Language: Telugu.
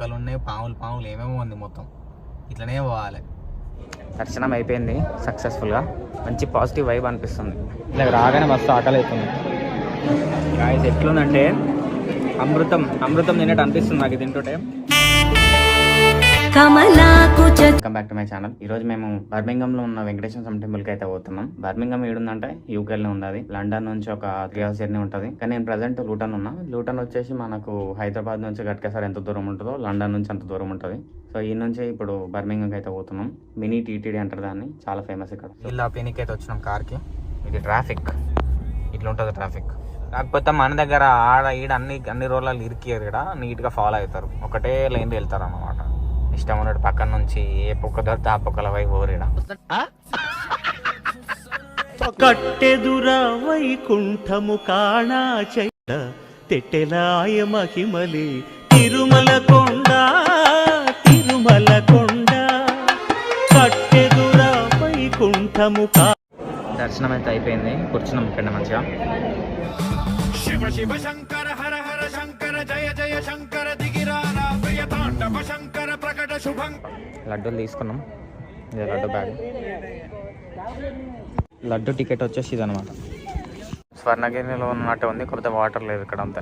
నక్కలు ఉన్నాయి, పాములు ఏమేమో ఉంది. మొత్తం ఇట్లనే పోవాలి. దర్శనం అయిపోయింది సక్సెస్ఫుల్గా. మంచి పాజిటివ్ వైబ్ అనిపిస్తుంది. ఇలా రాగానే మస్తు ఆకలి అవుతుంది. గాయస్ ఎట్లుందంటే అమృతం తిన్నట్టు అనిపిస్తుంది నాకు తింటుంటే. Welcome back to my channel. ఈ రోజు మేము బర్మింగమ్ లో ఉన్న వెంకటేశ్వర స్వామి టెంపుల్ కి అయితే పోతున్నాం. బర్మింగమ్ ఏడుందంటే యూకేలో ఉంది. లండన్ నుంచి ఒక 3 hours జర్నీ ఉంటుంది. కానీ నేను ప్రజెంట్ లూటన్ ఉన్నా. లూటన్ వచ్చేసి మనకు హైదరాబాద్ నుంచి గట్కేసారి ఎంత దూరం ఉంటుందో లండన్ నుంచి అంత దూరం ఉంటుంది. సో ఈ నుంచి ఇప్పుడు బర్మింగం అయితే పోతున్నాం. మినీ టీటీడీ అంటారు దాన్ని, చాలా ఫేమస్ ఇక్కడ. ఇలా పెనికి అయితే వచ్చినాం కార్కి. ఇది ట్రాఫిక్ ఇట్లా ఉంటుంది ట్రాఫిక్. కాకపోతే మన దగ్గర ఆడ ఈడ అన్ని రోడ్లు ఇరికియారు. ఇక్కడ నీట్ గా ఫాలో అవుతారు, ఒకటే లైన్ వెళ్తారు అన్నమాట. ఇష్టం ఉన్నట్టు పక్కన నుంచి ఏ పొక్క దొరికితే ఆ పొక్కల వైపు ఓరిడా. కట్టెదురా వైకుంఠము కాణా చైత తెట్టెలాయ మహిమలి తిరుమల కొండ కట్టెదురా వైకుంఠము. దర్శనం అయితే అయిపోయింది, కూర్చున్నాం ఇక్కడ మంచిగా. శివ శివ శంకర హర హర శంకర జయ జయ శంకర దిగిరారా ప్రియ తాండవ శంకర ప్రకట శుభం. లడ్డూలు తీసుకున్నాం. ఇది లడ్డు బ్యాగ్. లడ్డు టికెట్ వచ్చేసి ఇది అనమాట. స్వర్ణగిరిలో ఉన్నట్టు ఉంది, కొద్దిగా వాటర్ లేదు ఇక్కడ అంతా.